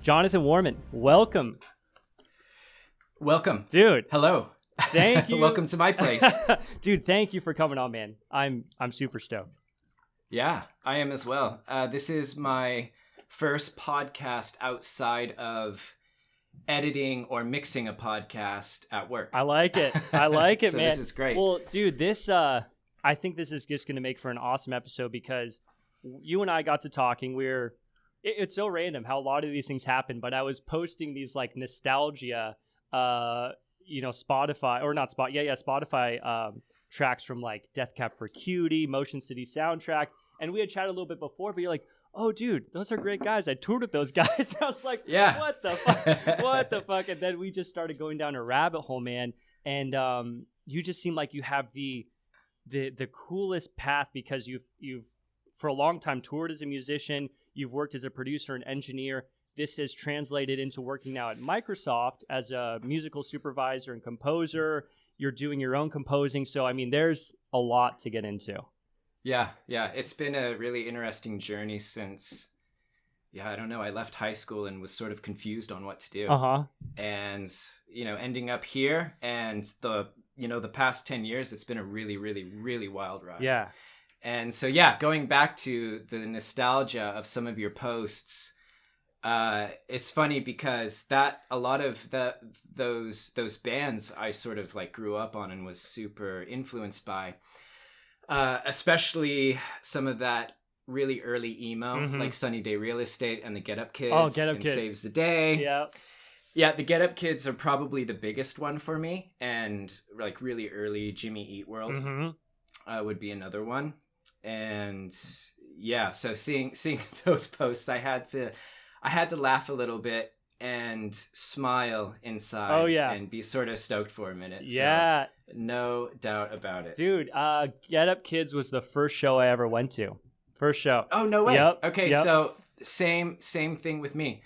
Jonathan Warman, welcome. Welcome. Dude. Hello. Thank you. Welcome to my place. Dude, thank you for coming on, man. I'm super stoked. Yeah, I am as well. This is my first podcast outside of editing or mixing a podcast at work. I like it. I like it, so man. This is great. Well, dude, I think this is just going to make for an awesome episode because you and I got to talking. It's so random how a lot of these things happen, but I was posting these like nostalgia, Spotify or not Spotify tracks from like Death Cab for Cutie, Motion City soundtrack. And we had chatted a little bit before, but you're like, oh, dude, those are great guys. I toured with those guys. I was like, yeah. What the fuck? What the fuck? And then we just started going down a rabbit hole, man. And you just seem like you have the coolest path because you've for a long time toured as a musician. You've worked as a producer and engineer. This has translated into working now at Microsoft as a musical supervisor and composer. You're doing your own composing. So, I mean, there's a lot to get into. Yeah. It's been a really interesting journey since, I don't know. I left high school and was sort of confused on what to do. And, ending up here and the past 10 years, it's been a really, really, really wild ride. Yeah. And so, going back to the nostalgia of some of your posts, it's funny because a lot of those bands I sort of like grew up on and was super influenced by, especially some of that really early emo, like Sunny Day Real Estate and the Get Up Kids. Oh, Get Up and Kids. Saves the Day. Yeah. Yeah, the Get Up Kids are probably the biggest one for me. And like really early Jimmy Eat World would be another one. And so seeing those posts, I had to laugh a little bit and smile inside. Oh, yeah. And be sort of stoked for a minute. Yeah. So, no doubt about it. Dude, Get Up Kids was the first show I ever went to. First show. Oh, no way. Yep. Okay, Yep. So same thing with me.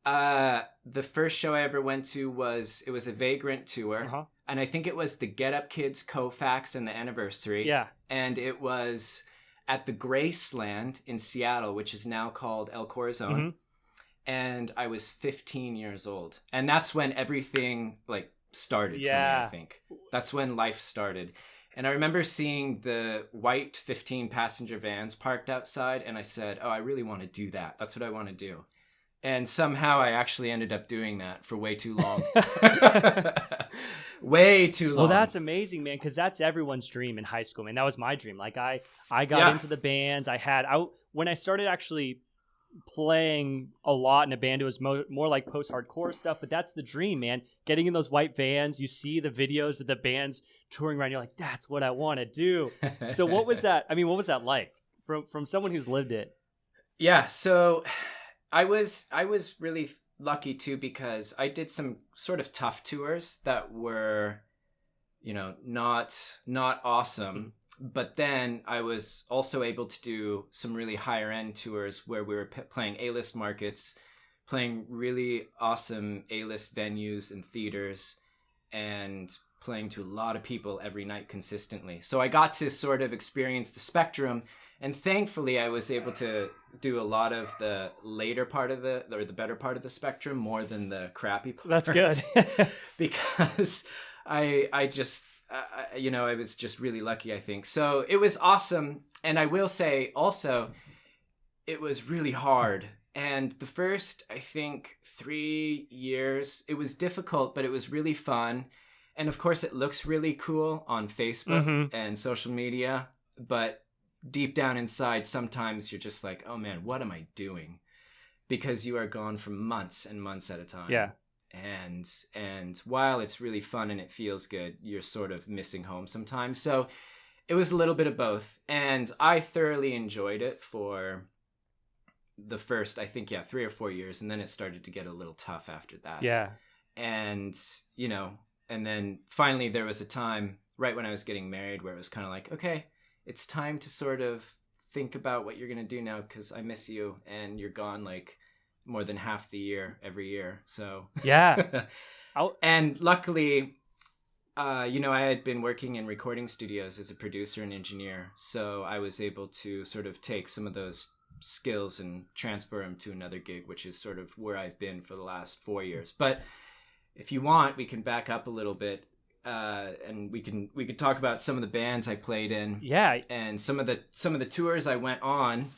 The first show I ever went to was a Vagrant tour. And I think it was the Get Up Kids Kofax and the anniversary. Yeah. And it was at the Graceland in Seattle, which is now called El Corazon. And I was 15 years old. And that's when everything like started for me, I think. That's when life started. And I remember seeing the white 15 passenger vans parked outside. And I said, oh, I really want to do that. That's what I want to do. And somehow I actually ended up doing that for way too long. Way too long. Well, that's amazing, man, because that's everyone's dream in high school, man. That was my dream. Like I got into the bands. When I started actually playing a lot in a band, it was more like post-hardcore stuff, but that's the dream, man. Getting in those white vans, you see the videos of the bands touring around, you're like, that's what I want to do. So what was that? I mean, what was that like from someone who's lived it? Yeah, so I was really lucky too because I did some sort of tough tours that were, not awesome. But then I was also able to do some really higher end tours where we were playing A-list markets, playing really awesome A-list venues and theaters, and playing to a lot of people every night consistently. So I got to sort of experience the spectrum. And thankfully, I was able to do a lot of the later part of the better part of the spectrum more than the crappy part. That's good. Because I was just really lucky, I think. So it was awesome. And I will say also, it was really hard. And the first, I think, 3 years, it was difficult, but it was really fun. And of course, it looks really cool on Facebook and social media. But deep down inside, sometimes you're just like, oh man, what am I doing? Because you are gone for months and months at a time. Yeah. And while it's really fun and it feels good, you're sort of missing home sometimes. So it was a little bit of both. And I thoroughly enjoyed it for the first, I think, 3 or 4 years. And then it started to get a little tough after that. Yeah. And, and then finally there was a time right when I was getting married where it was kind of like, okay, it's time to sort of think about what you're going to do now because I miss you and you're gone like more than half the year every year. So yeah. And luckily, I had been working in recording studios as a producer and engineer. So I was able to sort of take some of those skills and transfer them to another gig, which is sort of where I've been for the last 4 years. But if you want, we can back up a little bit, and we could talk about some of the bands I played in, and some of the tours I went on.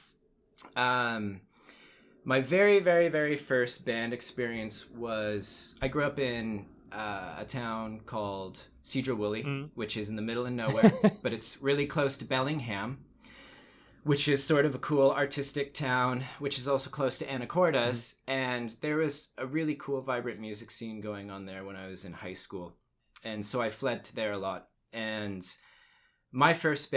My very, very, very first band experience was, I grew up in a town called Cedar-Woolley, which is in the middle of nowhere, but it's really close to Bellingham, which is sort of a cool artistic town, which is also close to Anacortes. And there was a really cool, vibrant music scene going on there when I was in high school. And so I fled to there a lot. And my first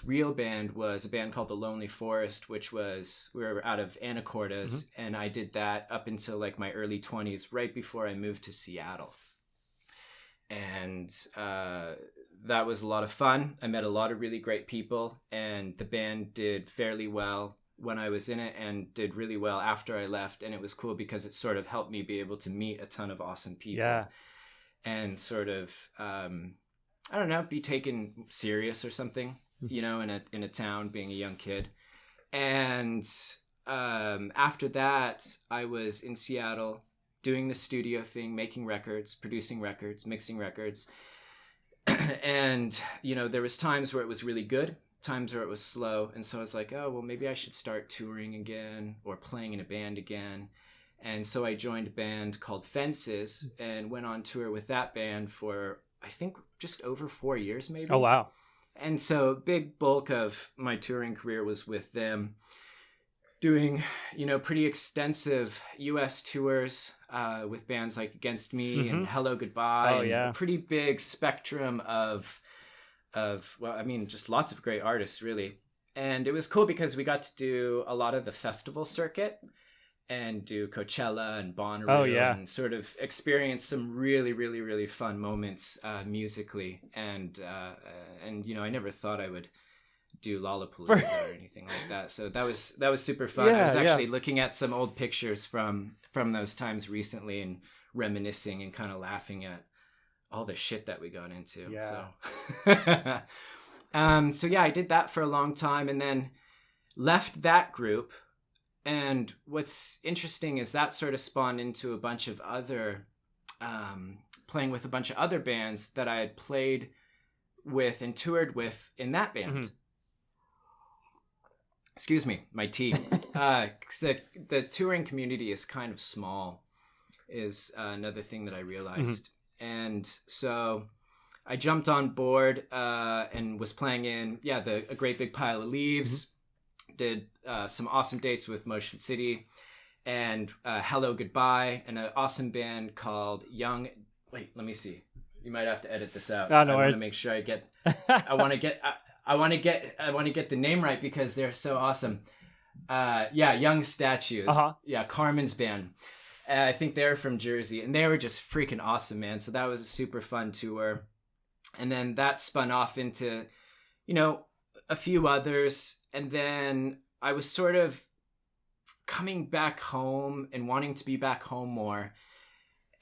real band was a band called The Lonely Forest, we were out of Anacortes. And I did that up until like my early 20s, right before I moved to Seattle. And that was a lot of fun. I met a lot of really great people, and the band did fairly well when I was in it and did really well after I left. And it was cool because it sort of helped me be able to meet a ton of awesome people and sort of, I don't know, be taken serious or something, you know, in a town, being a young kid. And after that, I was in Seattle doing the studio thing, making records, producing records, mixing records. And, you know, there was times where it was really good, times where it was slow. And so I was like, oh, well, maybe I should start touring again or playing in a band again. And so I joined a band called Fences and went on tour with that band for, I think, just over 4 years, maybe. Oh, wow. And so big bulk of my touring career was with them, doing, you know, pretty extensive US tours with bands like Against Me and Hello Goodbye. Oh, yeah. A pretty big spectrum of, well, I mean, just lots of great artists, really. And it was cool because we got to do a lot of the festival circuit and do Coachella and Bonnaroo and sort of experience some really, really, really fun moments musically. And, you know, I never thought I would do Lollapalooza or anything like that. So that was super fun. I was actually looking at some old pictures from those times recently and reminiscing and kind of laughing at all the shit that we got into. So I did that for a long time and then left that group. And what's interesting is that sort of spawned into a bunch of other playing with a bunch of other bands that I had played with and toured with in that band. Excuse me, my tea. The touring community is kind of small, is another thing that I realized. And so I jumped on board and was playing in, A Great Big Pile of Leaves. Did some awesome dates with Motion City and Hello Goodbye and an awesome band called Young. Wait, let me see. You might have to edit this out. No, no I worries. want to make sure I get. I want to get the name right because they're so awesome. Young Statues. Yeah, Carmen's band. I think they're from Jersey, and they were just freaking awesome, man. So that was a super fun tour, and then that spun off into, you know, a few others, and then I was sort of coming back home and wanting to be back home more.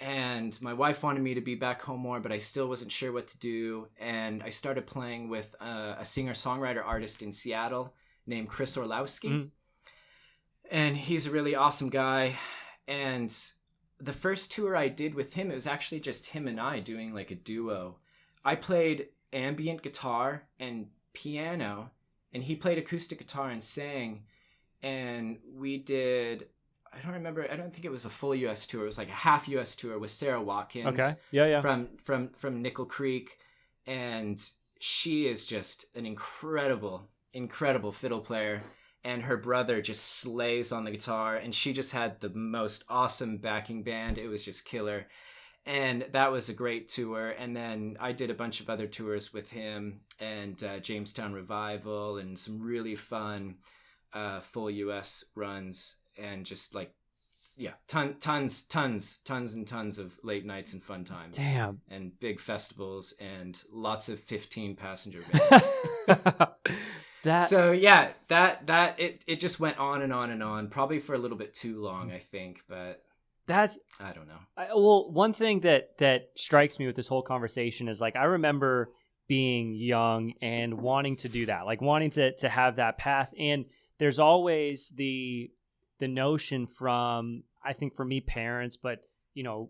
And my wife wanted me to be back home more, but I still wasn't sure what to do. And I started playing with a singer-songwriter artist in Seattle named Chris Orlowski. And he's a really awesome guy. And the first tour I did with him, it was actually just him and I doing like a duo. I played ambient guitar and piano, and he played acoustic guitar and sang. And we did... I don't remember. I don't think it was a full U.S. tour. It was like a half U.S. tour with Sarah Watkins. Okay. Yeah. From Nickel Creek, and she is just an incredible fiddle player. And her brother just slays on the guitar. And she just had the most awesome backing band. It was just killer. And that was a great tour. And then I did a bunch of other tours with him and Jamestown Revival and some really fun full U.S. runs. And just like, tons and tons of late nights and fun times. Damn. And big festivals and lots of 15 passenger vans. It just went on and on and on, probably for a little bit too long, I think, but I don't know. Well, one thing that strikes me with this whole conversation is like, I remember being young and wanting to do that, like wanting to have that path. And there's always the notion from, I think for me, parents, but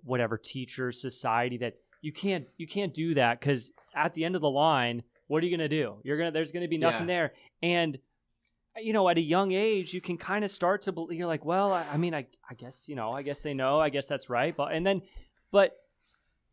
whatever, teachers, society, that you can't do that, because at the end of the line, what are you gonna do? There's gonna be nothing there. And at a young age, you can kind of start to believe, you're like, well, I mean, I guess, I guess they know, I guess that's right. But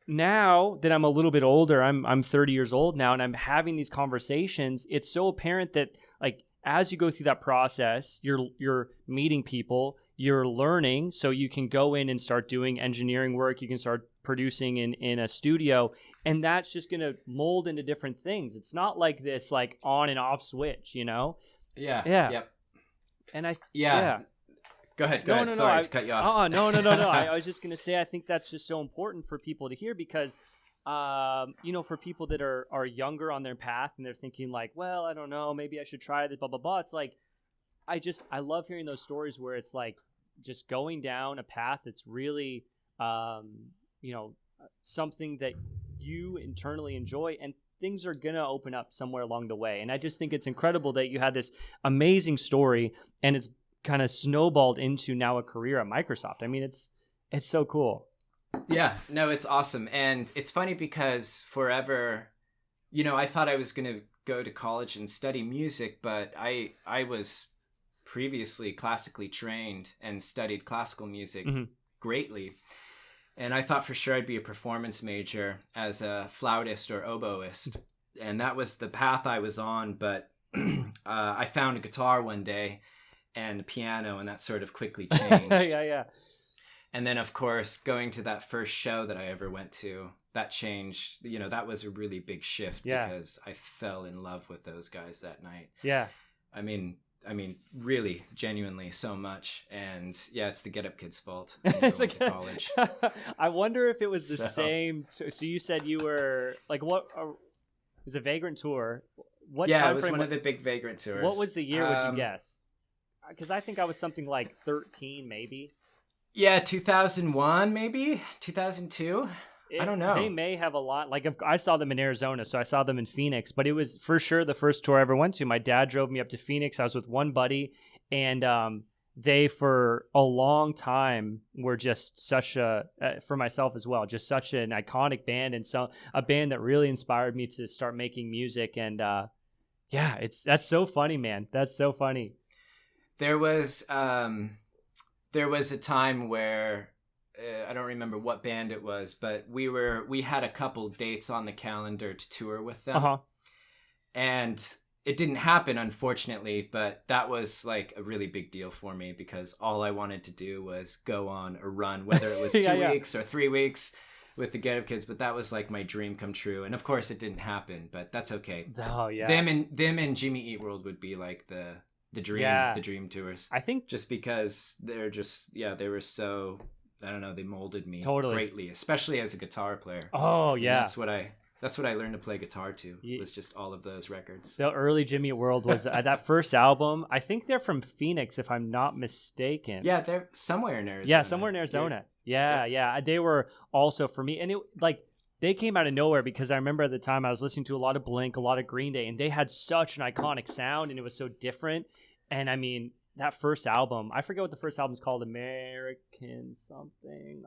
now that I'm a little bit older, I'm 30 years old now, and I'm having these conversations. It's so apparent that, like, as you go through that process, you're meeting people, you're learning, so you can go in and start doing engineering work. You can start producing in a studio, and that's just going to mold into different things. It's not like this, like, on and off switch, Yeah. Yep. And Go ahead. No, sorry to cut you off. No. I was just going to say, I think that's just so important for people to hear, because, for people that are younger on their path and they're thinking like, well, I don't know, maybe I should try this, blah, blah, blah. It's like, I love hearing those stories where it's like just going down a path that's really, something that you internally enjoy, and things are going to open up somewhere along the way. And I just think it's incredible that you had this amazing story, and it's kind of snowballed into now a career at Microsoft. I mean, it's so cool. Yeah, no, it's awesome. And it's funny because forever, I thought I was going to go to college and study music, but I was previously classically trained and studied classical music greatly. And I thought for sure I'd be a performance major as a flautist or oboist. And that was the path I was on. But I found a guitar one day and a piano, and that sort of quickly changed. Yeah. And then, of course, going to that first show that I ever went to, that changed. That was a really big shift because I fell in love with those guys that night. Yeah. I mean, really, genuinely, so much. And yeah, it's the Get Up Kids' fault. It's like to college. I wonder if it was the same. So you said you were like, what? It was a Vagrant tour. What? Yeah, it was one of the big Vagrant tours. What was the year? Would you guess? Because I think I was something like 13, maybe. Yeah, 2001, maybe 2002. I don't know. They may have a lot. Like, I saw them in Arizona, so I saw them in Phoenix. But it was for sure the first tour I ever went to. My dad drove me up to Phoenix. I was with one buddy, and they, for a long time, were just such for myself as well, just such an iconic band, and so a band that really inspired me to start making music. And that's so funny, man. That's so funny. There was a time where I don't remember what band it was, but we had a couple dates on the calendar to tour with them. And it didn't happen, unfortunately, but that was like a really big deal for me because all I wanted to do was go on a run, whether it was 2 weeks or 3 weeks with the Get Up Kids, but that was like my dream come true. And of course it didn't happen, but that's okay. Oh yeah. Them and Jimmy Eat World would be like the dream tours. I think just because they were so, I don't know, they molded me greatly, especially as a guitar player. Oh yeah. And that's what I learned to play guitar to, was just all of those records. The early Jimmy Eat World was that first album. I think they're from Phoenix, if I'm not mistaken. Yeah, they're somewhere in Arizona. Yeah, somewhere in Arizona. Yeah. They were also for me, and it like they came out of nowhere because I remember at the time I was listening to a lot of Blink, a lot of Green Day, and they had such an iconic sound and it was so different. And I mean, that first album, I forget what the first album's called, American something.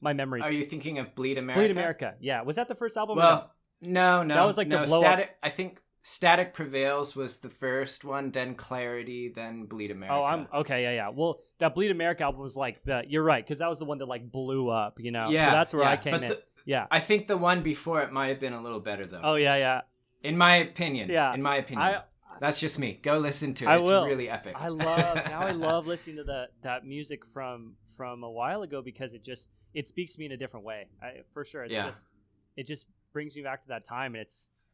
My memories. Are you thinking of Bleed America? Bleed America, yeah. Was that the first album? Well, no. That was like the blow up. I think Static Prevails was the first one, then Clarity, then Bleed America. Oh, okay, yeah. Well, that Bleed America album was like you're right, because that was the one that like blew up, Yeah. So that's where I came in. Yeah. I think the one before it might have been a little better though. Oh yeah. In my opinion. Yeah. In my opinion. That's just me. Go listen to it. It's really epic. I love listening to that music from a while ago because it speaks to me in a different way. For sure. It just brings me back to that time, and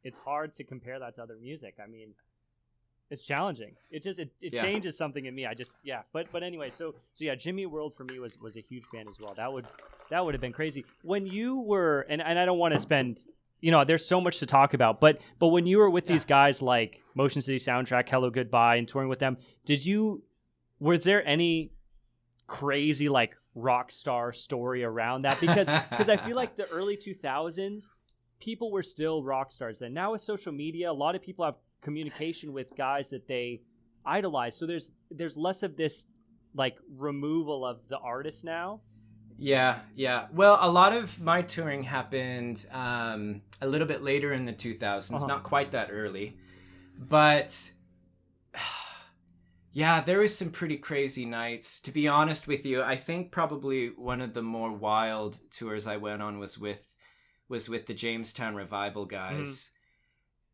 it's hard to compare that to other music. I mean, it's challenging. It changes something in me. But anyway, so yeah, Jimmy World for me was a huge band as well. That would have been crazy. When you were, and I don't want to spend, there's so much to talk about, but when you were with these guys like Motion City Soundtrack, Hello Goodbye, and touring with them, was there any crazy like rock star story around that? Because I feel like the early 2000s, people were still rock stars then. Now with social media, a lot of people have communication with guys that they idolized. So there's less of this like removal of the artist now. Yeah, yeah. Well, a lot of my touring happened a little bit later in the 2000s, not quite that early. But yeah, there was some pretty crazy nights. To be honest with you, I think probably one of the more wild tours I went on was with the Jamestown Revival guys.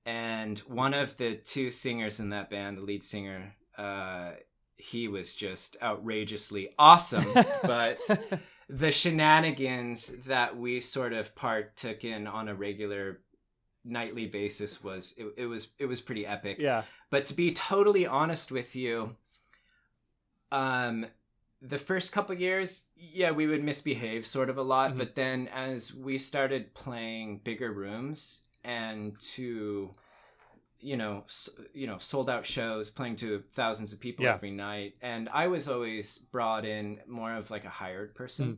And one of the two singers in that band, the lead singer, he was just outrageously awesome. But the shenanigans that we sort of partook in on a regular nightly basis was pretty epic. Yeah. But to be totally honest with you, the first couple years, yeah, we would misbehave sort of a lot. But then as we started playing bigger rooms and to sold out shows, playing to thousands of people every night, and I was always brought in more of like a hired person.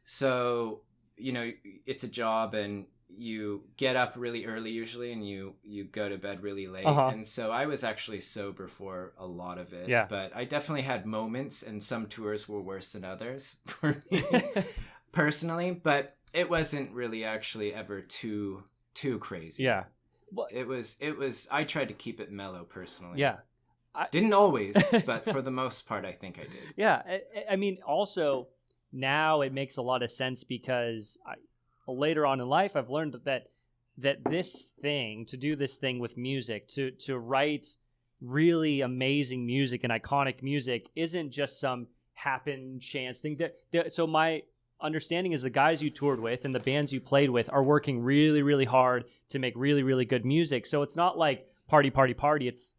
So it's a job, and you get up really early usually, and you go to bed really late. And so I was actually sober for a lot of it. But I definitely had moments, and some tours were worse than others for me personally, but it wasn't really actually ever too crazy. Well, it was I tried to keep it mellow personally. Didn't always, but for the most part I think I did. I mean, also now it makes a lot of sense because later on in life I've learned that this thing, to do this thing with music, to write really amazing music and iconic music, isn't just some happen chance thing. So my understanding is the guys you toured with and the bands you played with are working really, really hard to make really, really good music. So it's not like party.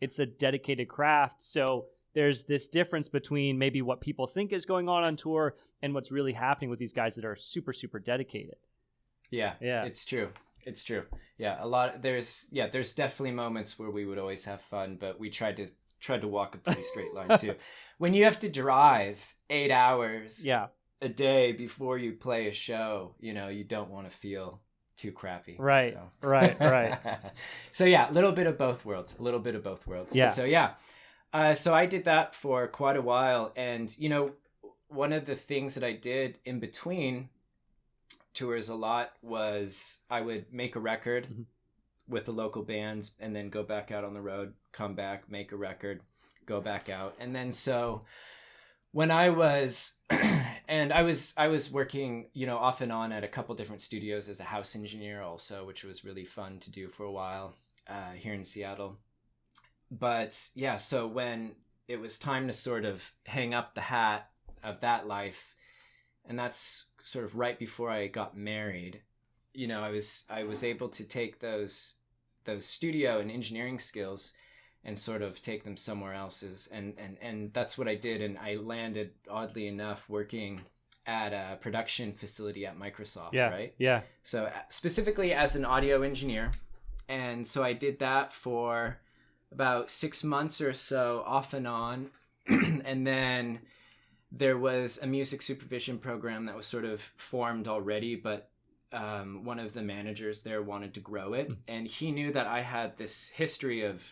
It's a dedicated craft. So there's this difference between maybe what people think is going on tour and what's really happening with these guys that are super, super dedicated. Yeah. It's true. Yeah, there's definitely moments where we would always have fun, but we tried to walk a pretty straight line too. When you have to drive 8 hours a day before you play a show, you don't want to feel too crappy. Right. So yeah, a little bit of both worlds. Yeah. So yeah. So I did that for quite a while, and one of the things that I did in between tours a lot was I would make a record with a local band and then go back out on the road, come back, make a record, go back out. And then so when I was and I was working, off and on at a couple different studios as a house engineer also, which was really fun to do for a while here in Seattle. But yeah, so when it was time to sort of hang up the hat of that life, and that's sort of right before I got married, I was able to take those studio and engineering skills and sort of take them somewhere else's, and that's what I did. And I landed, oddly enough, working at a production facility at Microsoft. Right. So specifically as an audio engineer, and so I did that for about 6 months or so, off and on. And then there was a music supervision program that was sort of formed already, but one of the managers there wanted to grow it, and he knew that I had this history of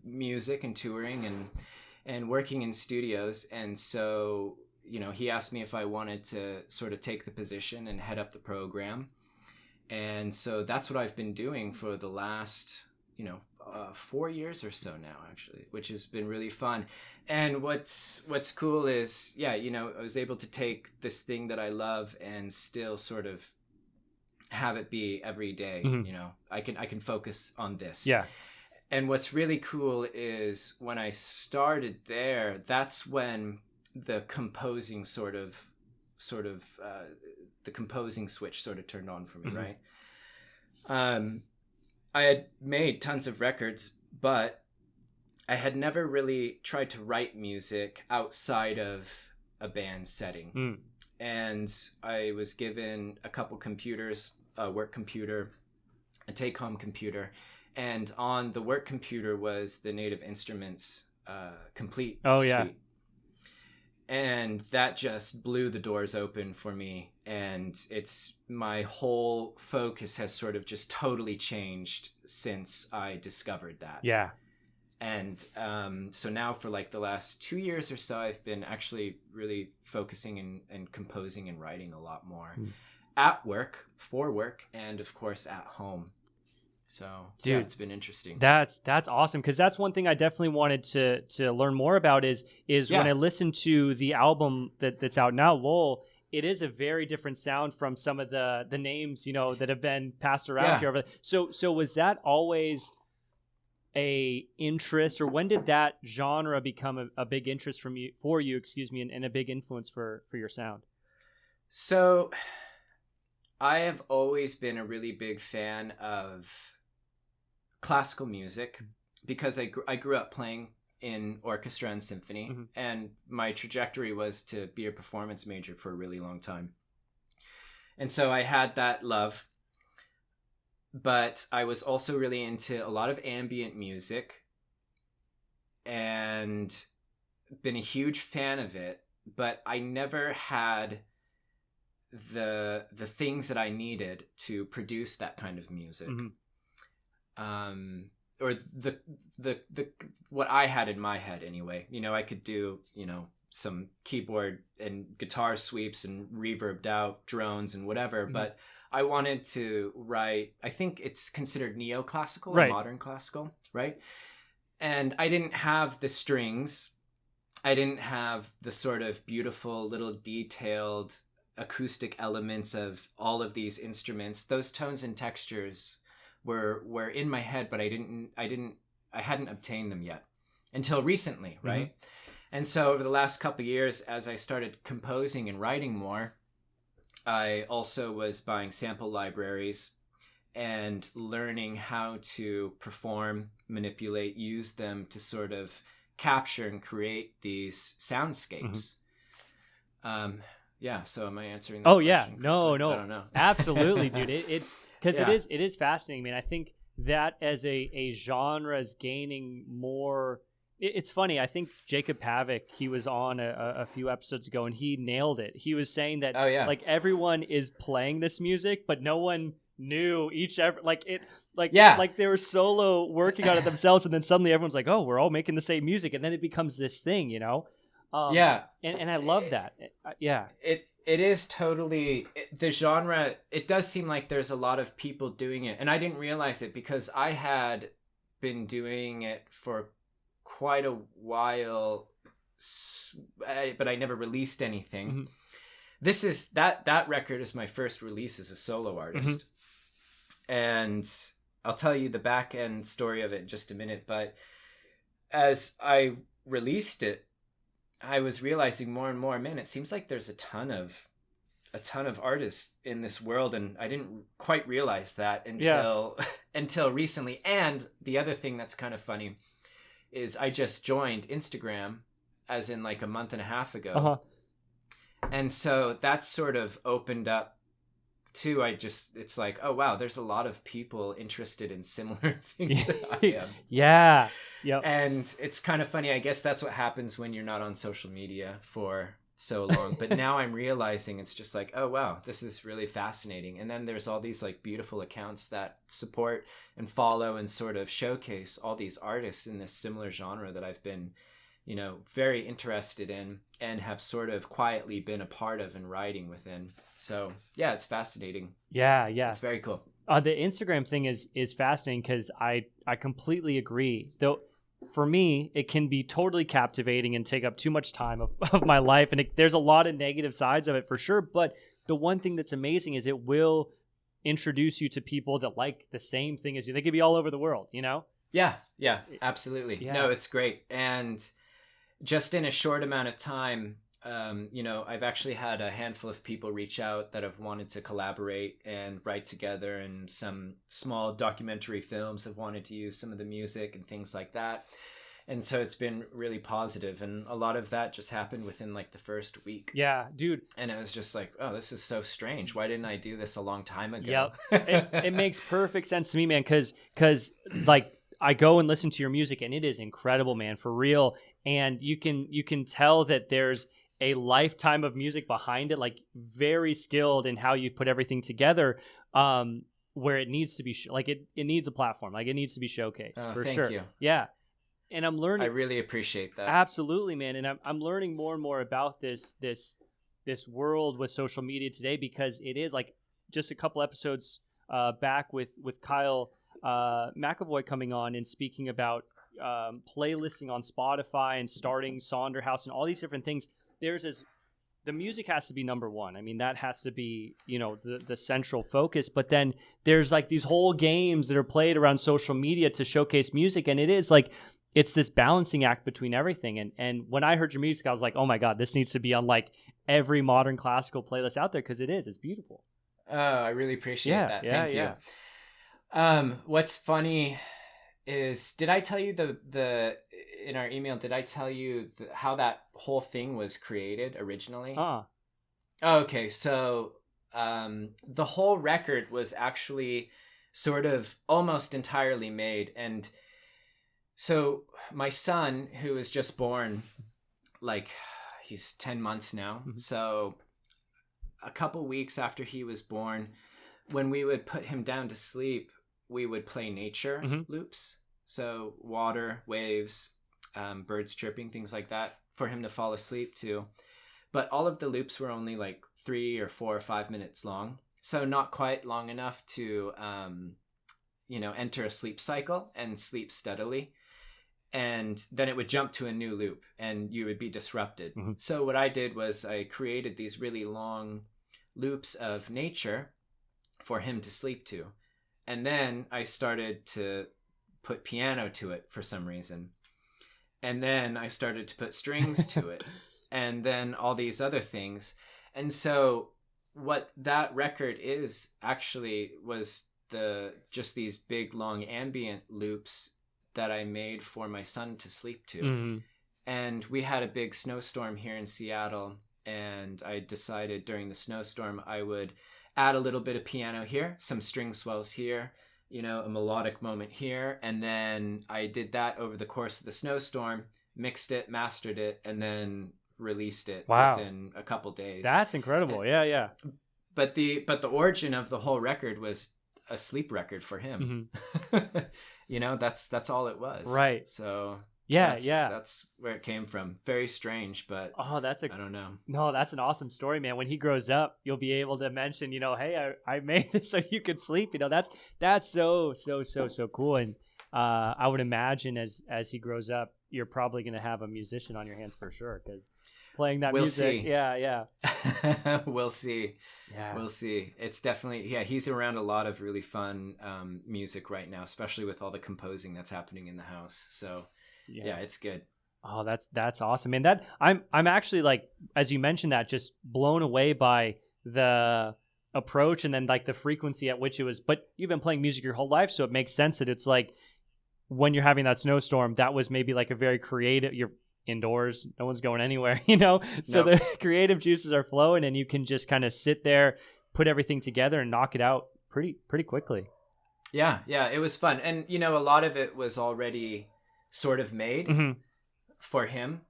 music and touring and working in studios, and so he asked me if I wanted to sort of take the position and head up the program. And so that's what I've been doing for the last 4 years or so now, actually, which has been really fun. And what's cool is, I was able to take this thing that I love and still sort of have it be every day. I can focus on this. And what's really cool is when I started there, that's when the composing the composing switch sort of turned on for me, right? I had made tons of records, but I had never really tried to write music outside of a band setting. And I was given a couple computers, a work computer, a take-home computer, and on the work computer was the Native Instruments Complete suite. And that just blew the doors open for me, and my whole focus has sort of just totally changed since I discovered that. And so now for like the last 2 years or so, I've been actually really focusing and composing and writing a lot more at work, for work, and of course at home. So dude, yeah, it's been interesting. That's awesome, because that's one thing I definitely wanted to learn more about is when I listen to the album that's out now, Lull. It is a very different sound from some of the names, you know, that have been passed around here. So was that always a interest, or when did that genre become a big interest for you, and a big influence for your sound? So I have always been a really big fan of classical music because I grew up playing in orchestra and symphony, and my trajectory was to be a performance major for a really long time. And so I had that love, but I was also really into a lot of ambient music and been a huge fan of it, but I never had the things that I needed to produce that kind of music. Or the what I had in my head anyway. You know, I could do, you know, some keyboard and guitar sweeps and reverbed out drones and whatever, but I wanted to write, I think it's considered neoclassical or modern classical, right? And I didn't have the strings. I didn't have the sort of beautiful little detailed acoustic elements of all of these instruments. Those tones and textures were in my head, but I hadn't obtained them yet until recently, right? And so over the last couple of years, as I started composing and writing more, I also was buying sample libraries and learning how to perform, manipulate, use them to sort of capture and create these soundscapes. Yeah, so am I answering that question? No. I don't know. Absolutely, dude. It's because it is fascinating. I mean, I think that as a genre is gaining more. It's funny. I think Jacob Pavic, he was on a few episodes ago, and he nailed it. He was saying that like everyone is playing this music, but no one knew like they were solo working on it themselves, and then suddenly everyone's like, oh, we're all making the same music, and then it becomes this thing, you know. And I love that. It is totally the genre. It does seem like there's a lot of people doing it, and I didn't realize it because I had been doing it for quite a while, but I never released anything. This is that record is my first release as a solo artist, and I'll tell you the back end story of it in just a minute. But as I released it, I was realizing more and more, man, it seems like there's a ton of artists in this world, and I didn't quite realize that until recently. And the other thing that's kind of funny is I just joined Instagram as in like a month and a half ago. And so that's sort of opened up too. It's like, oh wow, there's a lot of people interested in similar things that I am. Yeah. And it's kind of funny. I guess that's what happens when you're not on social media for so long. But now I'm realizing it's just like, oh wow, this is really fascinating. And then there's all these like beautiful accounts that support and follow and sort of showcase all these artists in this similar genre that I've been, you know, very interested in and have sort of quietly been a part of and writing within. So yeah, it's fascinating. Yeah. It's very cool. The Instagram thing is fascinating because I completely agree. Though for me, it can be totally captivating and take up too much time of my life. And there's a lot of negative sides of it for sure. But the one thing that's amazing is it will introduce you to people that like the same thing as you. They could be all over the world, you know? Yeah, absolutely. Yeah. No, it's great. And just in a short amount of time, you know, I've actually had a handful of people reach out that have wanted to collaborate and write together, and some small documentary films have wanted to use some of the music and things like that. And so it's been really positive, and a lot of that just happened within like the first week. Yeah, dude. And it was just like, oh, this is so strange. Why didn't I do this a long time ago? Yep. it makes perfect sense to me, man, because like I go and listen to your music, and it is incredible, man, for real. And you can tell that there's a lifetime of music behind it, like very skilled in how you put everything together, where it needs to be it needs a platform, like it needs to be showcased for thank sure. You. Yeah. And I'm I learning. really appreciate that. Absolutely, man. And I'm learning more and more about this world with social media today, because it is like just a couple episodes back with Kyle McAvoy coming on and speaking about playlisting on Spotify and starting Sonder House and all these different things. The music has to be number one. I mean, that has to be, the central focus. But then there's like these whole games that are played around social media to showcase music. And it is like, it's this balancing act between everything. And when I heard your music, I was like, oh my God, this needs to be on like every modern classical playlist out there, because it's beautiful. Oh, I really appreciate that. Thank you. What's funny is, did I tell you the in our email, did I tell you how that whole thing was created originally? Oh, okay. So the whole record was actually sort of almost entirely made. And so my son, who was just born, like he's 10 months now. Mm-hmm. So a couple weeks after he was born, when we would put him down to sleep, we would play nature loops. So water, waves, birds chirping, things like that, for him to fall asleep to. But all of the loops were only like 3 or 4 or 5 minutes long. So not quite long enough to, enter a sleep cycle and sleep steadily. And then it would jump to a new loop and you would be disrupted. Mm-hmm. So what I did was I created these really long loops of nature for him to sleep to. And then I started to put piano to it for some reason. And then I started to put strings to it. And then all these other things. And so what that record is actually was just these big long ambient loops that I made for my son to sleep to. Mm-hmm. And we had a big snowstorm here in Seattle. And I decided during the snowstorm, I would add a little bit of piano here, some string swells here, a melodic moment here. And then I did that over the course of the snowstorm, mixed it, mastered it, and then released it within a couple days. That's incredible. And, yeah. But the origin of the whole record was a sleep record for him. Mm-hmm. That's all it was. Right. So yeah. That's where it came from. Very strange, but I don't know. No, that's an awesome story, man. When he grows up, you'll be able to mention, hey, I made this so you could sleep. That's so cool. And I would imagine as he grows up, you're probably going to have a musician on your hands for sure, because playing that music. See. Yeah. We'll see. Yeah. We'll see. It's definitely, he's around a lot of really fun music right now, especially with all the composing that's happening in the house. So yeah, it's good. Oh, that's awesome. And that I'm actually, like, as you mentioned that, just blown away by the approach and then like the frequency at which it was. But you've been playing music your whole life, so it makes sense that it's like when you're having that snowstorm, that was maybe like a very creative, you're indoors, no one's going anywhere, so the creative juices are flowing and you can just kind of sit there, put everything together and knock it out pretty quickly. Yeah, it was fun. And a lot of it was already sort of made for him,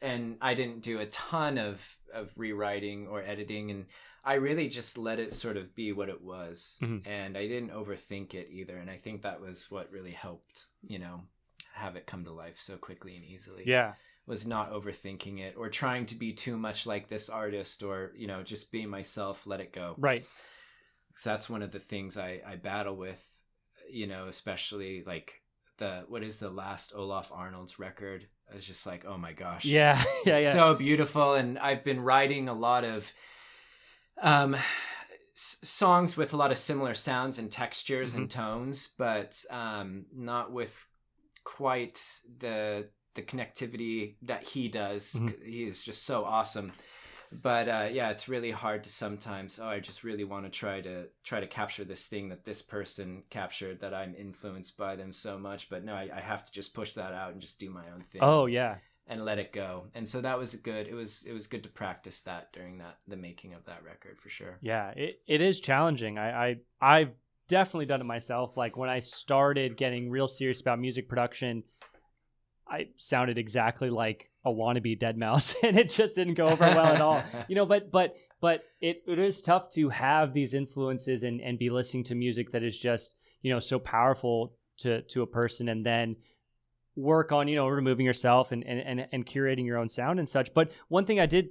and I didn't do a ton of rewriting or editing, and I really just let it sort of be what it was. And I didn't overthink it either, and I think that was what really helped have it come to life so quickly and easily. Was not overthinking it or trying to be too much like this artist, or just being myself, let it go. Right. So that's one of the things I battle with, especially like what is the last Olaf Arnold's record? I was just like, oh my gosh. Yeah. So beautiful. And I've been writing a lot of songs with a lot of similar sounds and textures and tones, but not with quite the connectivity that he does. He is just so awesome. But it's really hard to sometimes, I just really want to try to capture this thing that this person captured, that I'm influenced by them so much. But no, I have to just push that out and just do my own thing. Oh yeah. And let it go. And so that was good. It was good to practice that during the making of that record, for sure. Yeah, it is challenging. I've definitely done it myself. Like when I started getting real serious about music production, I sounded exactly like a wannabe Deadmau5, and it just didn't go over well at all. But it is tough to have these influences and be listening to music that is just, so powerful to a person, and then work on, removing yourself and curating your own sound and such. But one thing I did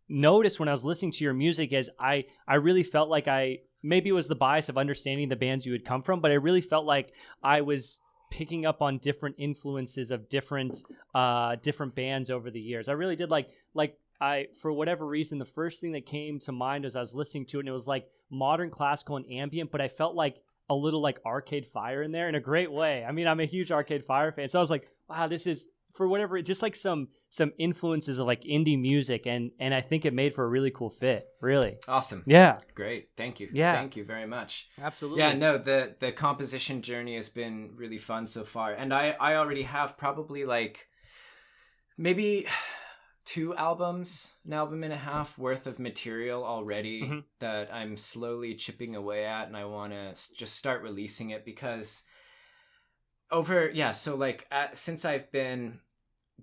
notice when I was listening to your music is I really felt like maybe it was the bias of understanding the bands you had come from, but I really felt like I was picking up on different influences of different bands over the years. I really did like for whatever reason, the first thing that came to mind as I was listening to it, and it was like modern classical and ambient, but I felt like a little like Arcade Fire in there in a great way. I mean, I'm a huge Arcade Fire fan, so I was like, wow, this is, for whatever, just like some influences of like indie music, and I think it made for a really cool fit. Really awesome. Yeah, great. Thank you. Yeah, thank you very much. Absolutely. Yeah, no, the composition journey has been really fun so far, and I already have probably like maybe an album and a half worth of material already that I'm slowly chipping away at, and I want to just start releasing it because since I've been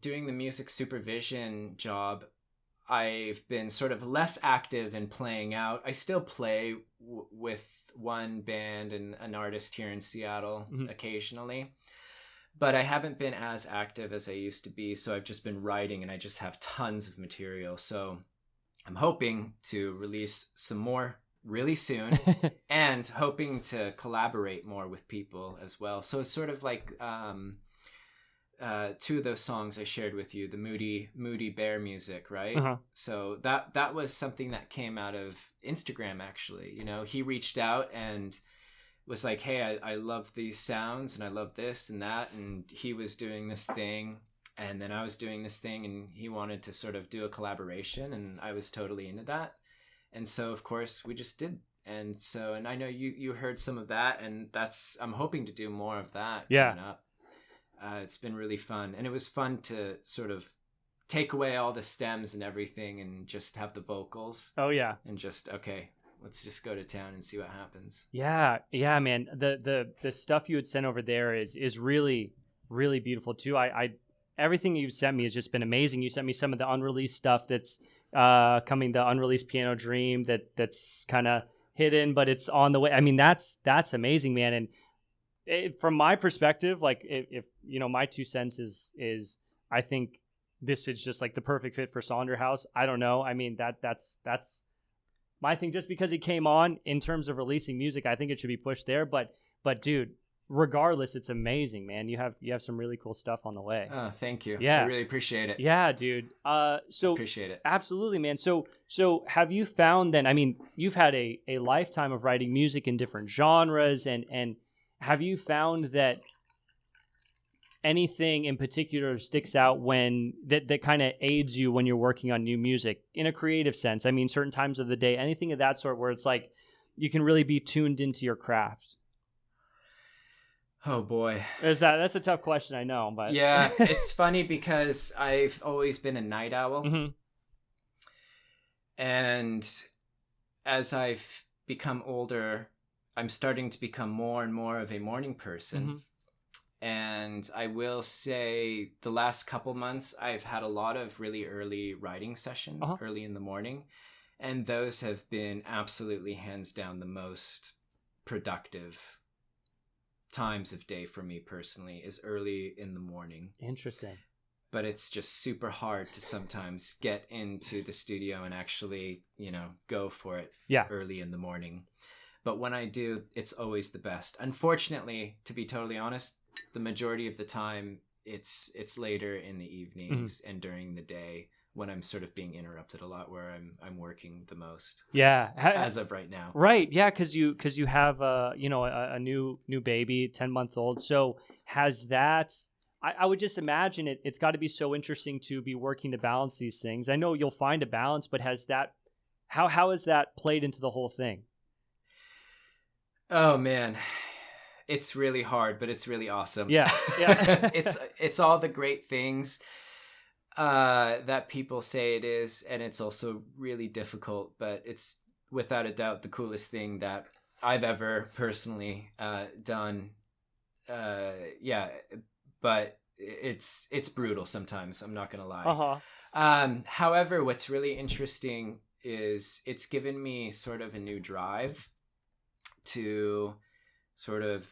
doing the music supervision job, I've been sort of less active in playing out. I still play with one band and an artist here in Seattle occasionally, but I haven't been as active as I used to be. So I've just been writing, and I just have tons of material. So I'm hoping to release some more really soon and hoping to collaborate more with people as well. So it's sort of like two of those songs I shared with you, the moody bear music, right? So that was something that came out of Instagram, actually. He reached out and was like, hey, I love these sounds and I love this and that, and he was doing this thing and then I was doing this thing, and he wanted to sort of do a collaboration, and I was totally into that. And so of course we just did. And I know you heard some of that, and I'm hoping to do more of that coming up. It's been really fun, and it was fun to sort of take away all the stems and everything and just have the vocals. Oh yeah. And just, okay, let's just go to town and see what happens. Yeah, man. The stuff you had sent over there is really, really beautiful too. I everything you've sent me has just been amazing. You sent me some of the unreleased stuff that's coming, the unreleased Piano Dream that's kind of hidden, but it's on the way. I mean, that's amazing, man. And from my perspective, like if my 2 cents is I think this is just like the perfect fit for Sonderhaus. I don't know. I mean, that's my thing. Just because it came on in terms of releasing music, I think it should be pushed there. But dude, regardless, it's amazing, man. You have some really cool stuff on the way. Oh, thank you. Yeah, I really appreciate it. Yeah, dude. So appreciate it. Absolutely, man. So have you found then? I mean, you've had a lifetime of writing music in different genres, and have you found that anything in particular sticks out when that kind of aids you when you're working on new music in a creative sense? I mean, certain times of the day, anything of that sort, where it's like you can really be tuned into your craft. Oh boy. That's a tough question, I know, but yeah, it's funny because I've always been a night owl. And as I've become older, I'm starting to become more and more of a morning person. And I will say the last couple months, I've had a lot of really early writing sessions early in the morning. And those have been absolutely hands down the most productive times of day for me personally, is early in the morning. Interesting. But it's just super hard to sometimes get into the studio and actually, go for it early in the morning. But when I do, it's always the best. Unfortunately, to be totally honest, the majority of the time it's later in the evenings and during the day when I'm sort of being interrupted a lot, where I'm working the most. Yeah, as of right now. Right. Yeah, because you have a new baby, 10-month-old. So has that? I would just imagine it's got to be so interesting to be working to balance these things. I know you'll find a balance, but has that? How has that played into the whole thing? Oh man, it's really hard, but it's really awesome. Yeah. It's all the great things that people say it is, and it's also really difficult, but it's without a doubt the coolest thing that I've ever personally done. But it's brutal sometimes, I'm not gonna lie. However, what's really interesting is it's given me sort of a new drive to sort of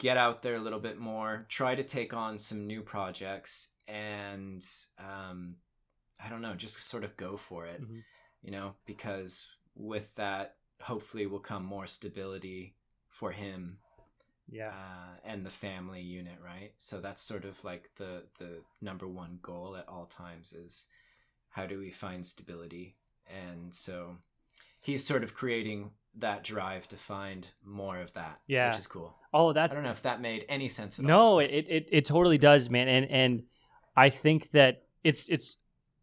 get out there a little bit more, try to take on some new projects, and I don't know, just sort of go for it, because with that, hopefully will come more stability for him. Yeah. And the family unit, right? So that's sort of like the number one goal at all times is how do we find stability? And so he's sort of creating that drive to find more of that, which is cool. Oh, I don't know if that made any sense at all. No, it totally does, man. And I think that it's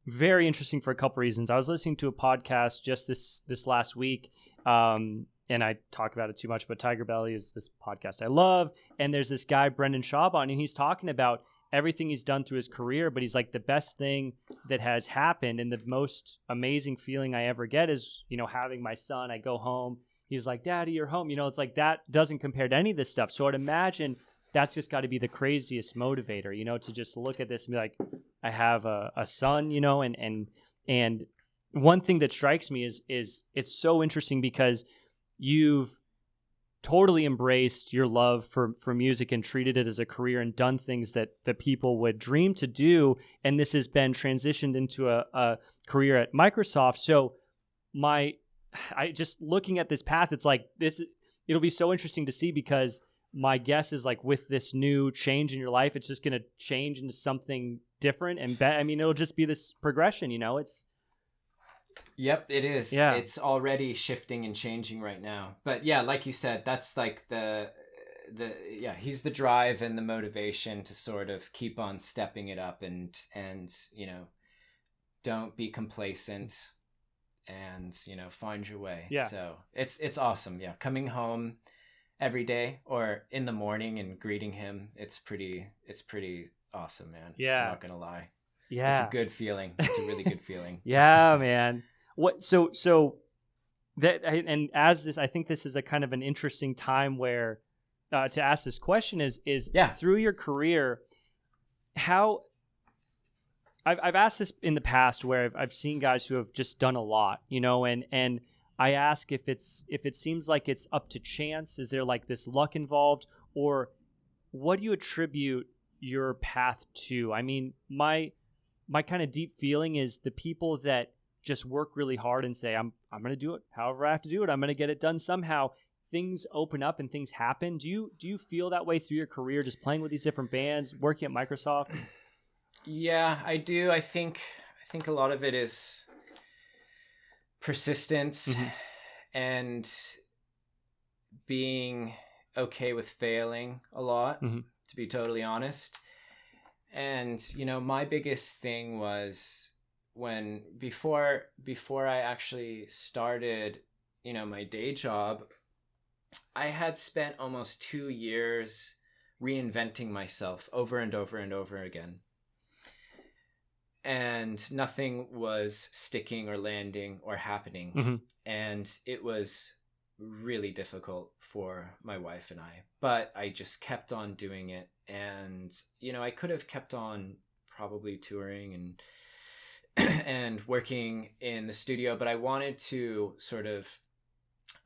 very interesting for a couple reasons. I was listening to a podcast just this last week, and I talk about it too much, but Tiger Belly is this podcast I love. And there's this guy, Brendan Schaub, on, and he's talking about everything he's done through his career, but he's like, the best thing that has happened and the most amazing feeling I ever get is, having my son. I go home. He's like, Daddy, you're home. It's like that doesn't compare to any of this stuff. So I'd imagine that's just got to be the craziest motivator, to just look at this and be like, I have a son, and one thing that strikes me is it's so interesting because you've totally embraced your love for music and treated it as a career and done things that people would dream to do. And this has been transitioned into a career at Microsoft. So I just looking at this path, it's like it'll be so interesting to see, because my guess is like with this new change in your life, it's just going to change into something different. And it'll just be this progression, Yep, it is. Yeah. It's already shifting and changing right now. But yeah, like you said, that's like he's the drive and the motivation to sort of keep on stepping it up and don't be complacent and, find your way. Yeah. So it's awesome. Yeah. Coming home every day or in the morning and greeting him, it's pretty awesome, man. Yeah. I'm not going to lie. Yeah. It's a good feeling. It's a really good feeling. Yeah, man. So that, and as this, I think this is a kind of an interesting time where to ask this question is through your career, how I've asked this in the past where I've seen guys who have just done a lot, and I ask if it seems like it's up to chance. Is there like this luck involved, or what do you attribute your path to? I mean, my kind of deep feeling is the people that just work really hard and say, I'm going to do it however I have to do it. I'm going to get it done somehow. Things open up and things happen. Do you feel that way through your career, just playing with these different bands, working at Microsoft? Yeah, I do. I think a lot of it is persistence and being okay with failing a lot, to be totally honest. And, my biggest thing was before I actually started, my day job, I had spent almost 2 years reinventing myself over and over and over again. And nothing was sticking or landing or happening. And it was really difficult for my wife and I, but I just kept on doing it. And, I could have kept on probably touring and working in the studio, but I wanted to sort of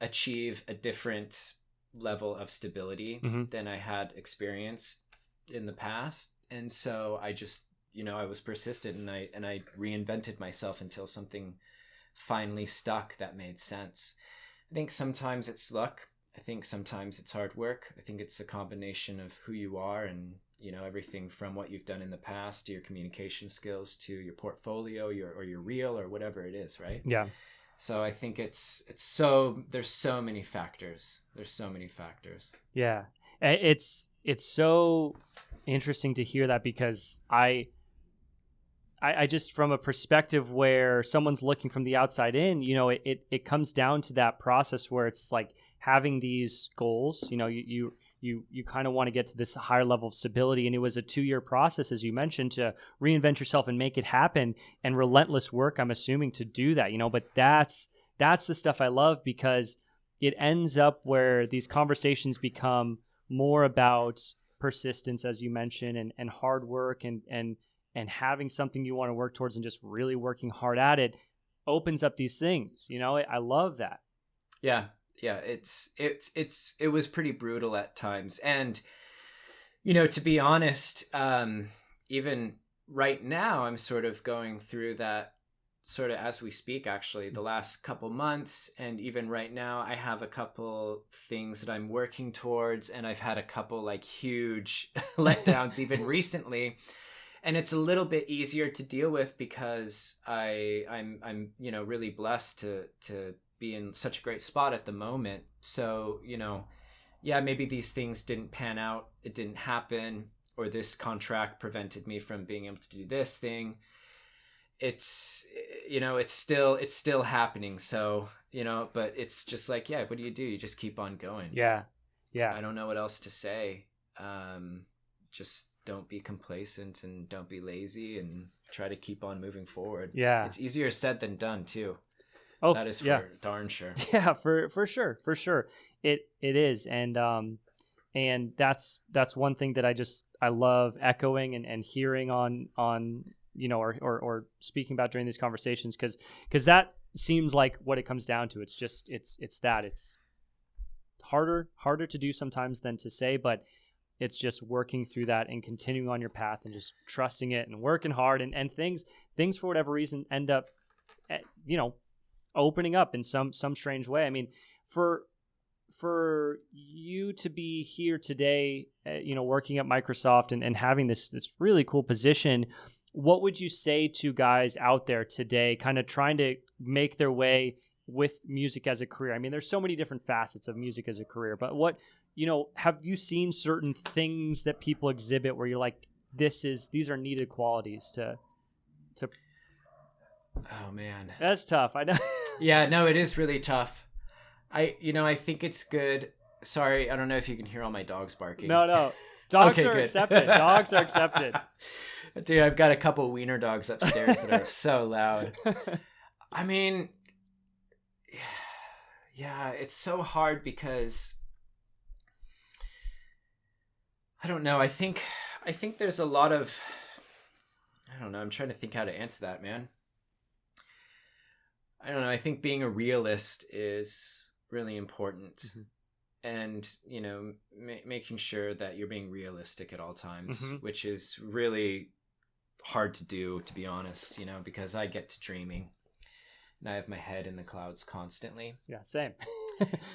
achieve a different level of stability than I had experienced in the past. And so I just, I was persistent and I reinvented myself until something finally stuck that made sense. I think sometimes it's luck. I think sometimes it's hard work. I think it's a combination of who you are and, everything from what you've done in the past to your communication skills to your portfolio, your reel or whatever it is, right? Yeah. So I think there's so many factors. Yeah. It's so interesting to hear that, because I just, from a perspective where someone's looking from the outside in, it comes down to that process where it's like having these goals, you kind of want to get to this higher level of stability. And it was a 2-year process, as you mentioned, to reinvent yourself and make it happen, and relentless work, I'm assuming, to do that, but that's the stuff I love, because it ends up where these conversations become more about persistence, as you mentioned, and hard work and having something you want to work towards and just really working hard at it opens up these things. I love that. Yeah. It was pretty brutal at times. And To be honest, even right now, I'm sort of going through that sort of as we speak, actually, the last couple months. And even right now, I have a couple things that I'm working towards, and I've had a couple like huge letdowns even recently. And it's a little bit easier to deal with because I'm really blessed to be in such a great spot at the moment. So, yeah, maybe these things didn't pan out, it didn't happen, or this contract prevented me from being able to do this thing. It's it's still happening. So, but it's just like, yeah, what do? You just keep on going. Yeah. I don't know what else to say. Just don't be complacent and don't be lazy and try to keep on moving forward. Yeah. It's easier said than done too. Oh, that is for darn sure. Yeah, for sure. It is. And that's one thing that I love echoing and hearing on or speaking about during these conversations, because that seems like what it comes down to. It's just it's harder to do sometimes than to say, but it's just working through that and continuing on your path and just trusting it and working hard, and things for whatever reason end up opening up in some strange way. I mean, for you to be here today, working at Microsoft and having this really cool position, what would you say to guys out there today kind of trying to make their way with music as a career? I mean, there's so many different facets of music as a career, but what, have you seen certain things that people exhibit where you're like, these are needed qualities to Oh man, that's tough. I know. Yeah, no, it is really tough. I think it's good. Sorry, I don't know if you can hear all my dogs barking. No. Dogs Okay, are good. accepted. Dogs are accepted. Dude, I've got a couple wiener dogs upstairs that are so loud. I mean, yeah, it's so hard because I don't know. I think there's a lot of, I don't know. I'm trying to think how to answer that, man. I don't know. I think being a realist is really important. Mm-hmm. And, making sure that you're being realistic at all times, mm-hmm. which is really hard to do, to be honest, because I get to dreaming and I have my head in the clouds constantly. Yeah, same.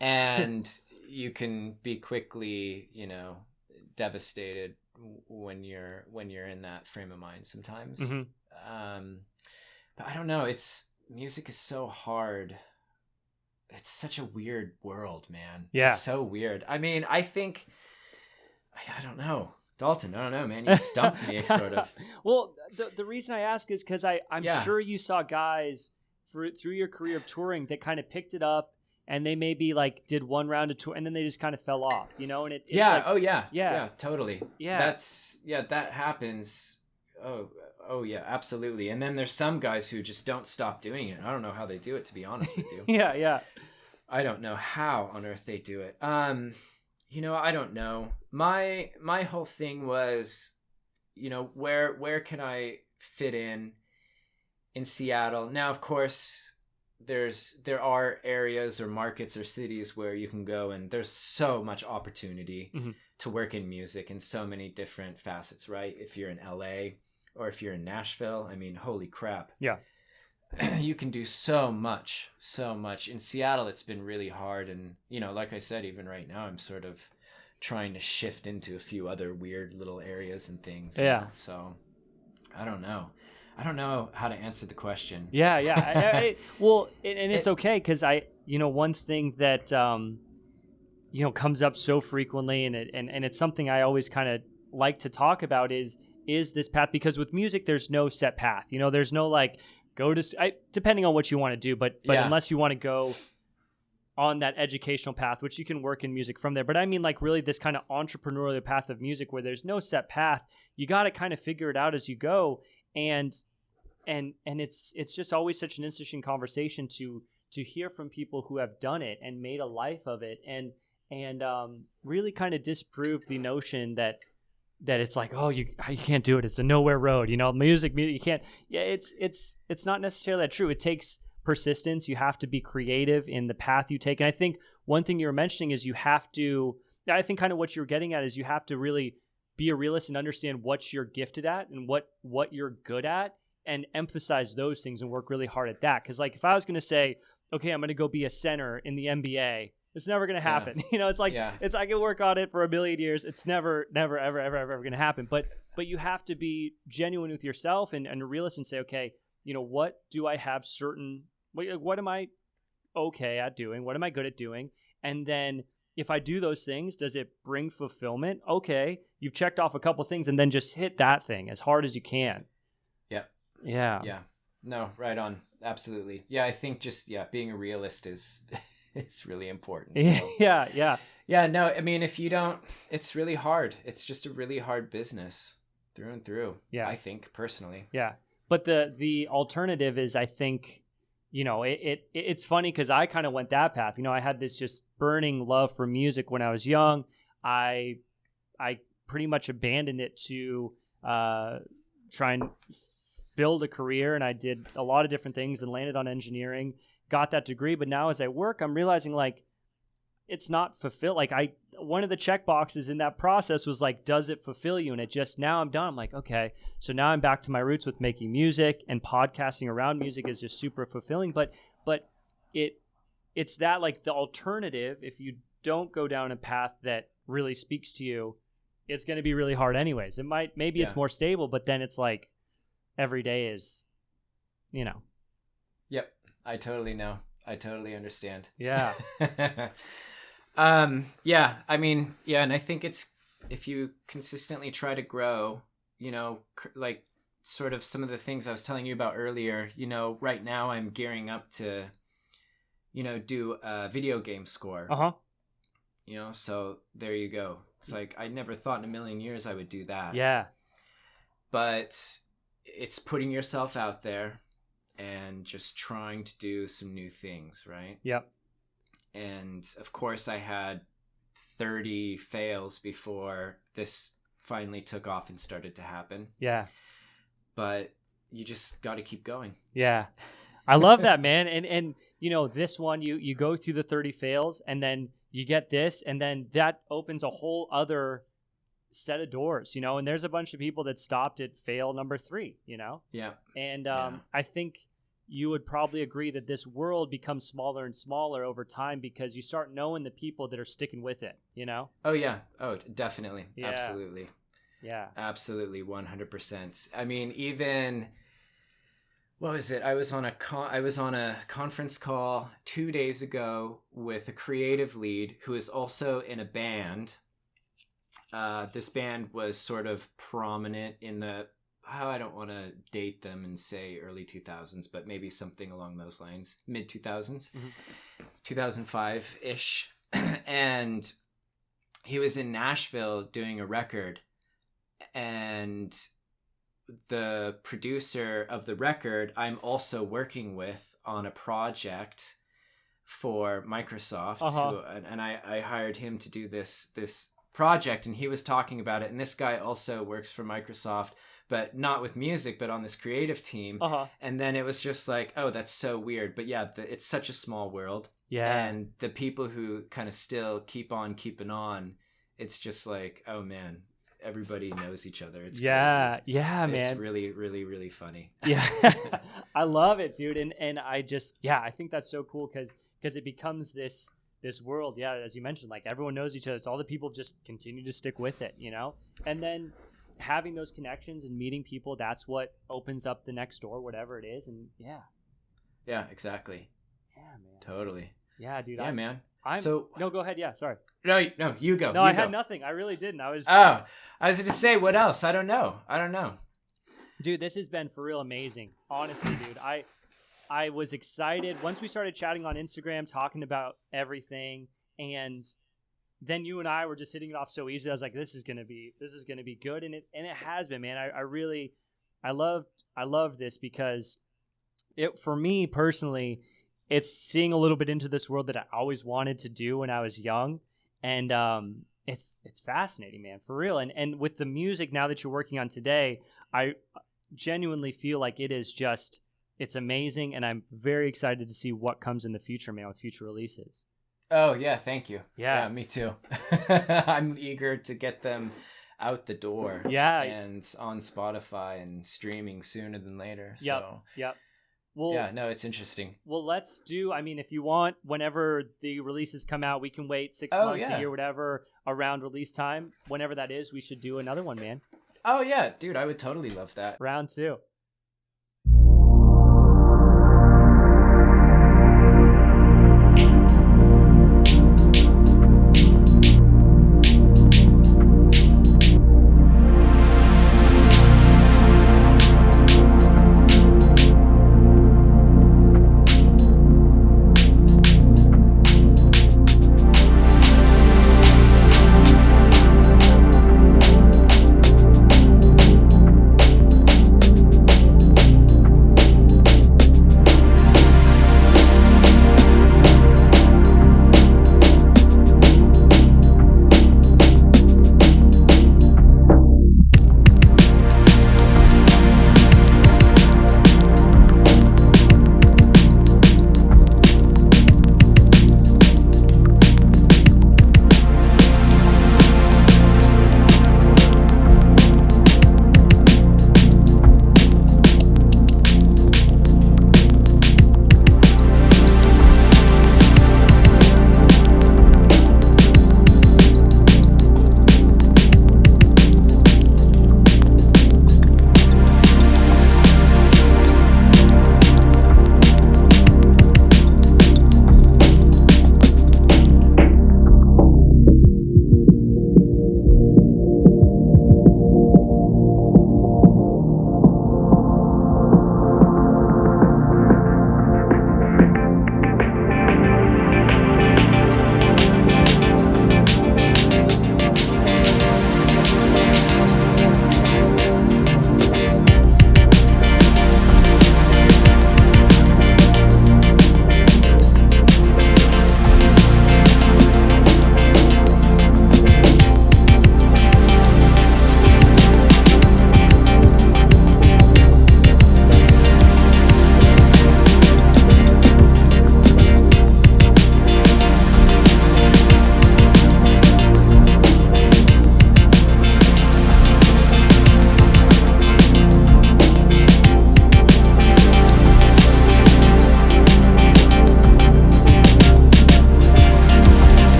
And you can be quickly, devastated when you're in that frame of mind sometimes. Mm-hmm. But I don't know. Music is so hard. It's such a weird world, man. Yeah. It's so weird. I mean, I think, I don't know. Dalton, I don't know, man. You stumped me, sort of. Well, the reason I ask is because I'm sure you saw guys through your career of touring that kind of picked it up and they maybe like did one round of tour and then they just kind of fell off, and it's like, yeah, totally. Yeah. That happens. Oh yeah, absolutely. And then there's some guys who just don't stop doing it. I don't know how they do it, to be honest with you. Yeah. I don't know how on earth they do it. I don't know. My whole thing was, where can I fit in Seattle? Now, of course, there are areas or markets or cities where you can go and there's so much opportunity mm-hmm. to work in music in so many different facets, right? If you're in LA or if you're in Nashville, I mean, holy crap. Yeah. You can do so much. In Seattle, it's been really hard. And, like I said, even right now, I'm sort of trying to shift into a few other weird little areas and things. Yeah. So I don't know how to answer the question. Yeah. Well, and it's okay. Cause one thing that, comes up so frequently and it's something I always kind of like to talk about is this path, because with music, there's no set path, there's no like, go to depending on what you want to do, but yeah. Unless you want to go on that educational path, which you can work in music from there. But I mean, like really this kind of entrepreneurial path of music where there's no set path, you got to kind of figure it out as you go. And it's just always such an interesting conversation to hear from people who have done it and made a life of it and really kind of disprove the notion that it's like, oh, you can't do it. It's a nowhere road, music, you can't. Yeah, it's not necessarily that true. It takes persistence. You have to be creative in the path you take. And I think one thing you were mentioning is you have to, I think kind of what you're getting at is you have to really be a realist and understand what you're gifted at and what you're good at, and emphasize those things and work really hard at that. Because like if I was going to say, okay, I'm going to go be a center in the NBA, it's never going to happen. You know, it's like it's I can work on it for a million years. It's never ever going to happen. But you have to be genuine with yourself and a realist and say, okay, you know, what do I have what am I okay at doing? What am I good at doing? And then if I do those things, does it bring fulfillment? Okay, you've checked off a couple things, and then just hit that thing as hard as you can. Yeah. No, right on. Absolutely. Yeah, I think just being a realist is really important. Yeah. No, I mean, if you don't, it's really hard. It's just a really hard business through and through. Yeah, I think personally. Yeah, but the alternative is, I think, you know, it's funny because I kind of went that path. You know, I had this just burning love for music when I was young. I pretty much abandoned it to try and build a career, and I did a lot of different things and landed on engineering, got that degree. But now as I work, I'm realizing like it's not fulfilled. Like one of the check boxes in that process was like, does it fulfill you? And it just, now I'm done. I'm like, okay, so now I'm back to my roots with making music, and podcasting around music is just super fulfilling. But it's that, like, the alternative, if you don't go down a path that really speaks to you, it's going to be really hard anyways. Maybe it's more stable, but then it's like every day is, you know. Yep. I totally know. I totally understand. Yeah. I mean, and I think it's, if you consistently try to grow, you know, like sort of some of the things I was telling you about earlier, you know, right now I'm gearing up to, you know, do a video game score. You know, so there you go. It's like, I never thought in a million years I would do that. Yeah. But it's putting yourself out there and just trying to do some new things, right? Yep. And of course I had 30 fails before this finally took off and started to happen. Yeah. But you just got to keep going. Yeah. I love that, man. And you know, this one, you go through the 30 fails, and then you get this, and then that opens a whole other set of doors, you know, and there's a bunch of people that stopped at fail number 3, you know? Yeah. And I think you would probably agree that this world becomes smaller and smaller over time because you start knowing the people that are sticking with it, you know? Oh, yeah. Oh, definitely. Yeah. Absolutely. Yeah. Absolutely. 100%. I mean, even, what was it? I was on a conference call 2 days ago with a creative lead who is also in a band. This band was sort of prominent in the, I don't want to date them and say early 2000s, but maybe something along those lines, mid 2000s, 2005-ish. And he was in Nashville doing a record, and the producer of the record I'm also working with on a project for Microsoft, and I hired him to do this project, and he was talking about it. And this guy also works for Microsoft, but not with music, but on this creative team. And then it was just like, oh, that's so weird. But yeah, it's such a small world. Yeah. And the people who kind of still keep on keeping on, it's just like, oh man, everybody knows each other. It's crazy. Yeah, man. It's really, really, really funny. Yeah. I love it, dude. And I just, I think that's so cool because it becomes this world, as you mentioned, like everyone knows each other. It's all the people just continue to stick with it, you know? And then having those connections and meeting people, that's what opens up the next door, whatever it is. And yeah, exactly. Yeah, man. Totally. Yeah, dude. Man. No, go ahead. Yeah, sorry. No, you go. No, I had nothing. I really didn't. I was going to say, what else? I don't know. Dude, this has been for real amazing. Honestly, dude. I was excited once we started chatting on Instagram, talking about everything, and then you and I were just hitting it off so easy. I was like, this is gonna be good, and it has been, man. I loved this because it, for me personally, it's seeing a little bit into this world that I always wanted to do when I was young, and it's fascinating, man, for real. And with the music now that you're working on today, I genuinely feel like it's amazing, and I'm very excited to see what comes in the future, man, with future releases. Oh, yeah, thank you. Yeah, me too. I'm eager to get them out the door. Yeah. And on Spotify and streaming sooner than later. Yep. So Yep. Well, yeah, no, it's interesting. Well, let's do. I mean, if you want, whenever the releases come out, we can wait 6 months, a year, whatever, around release time. Whenever that is, we should do another one, man. Oh yeah, dude, I would totally love that. Round 2.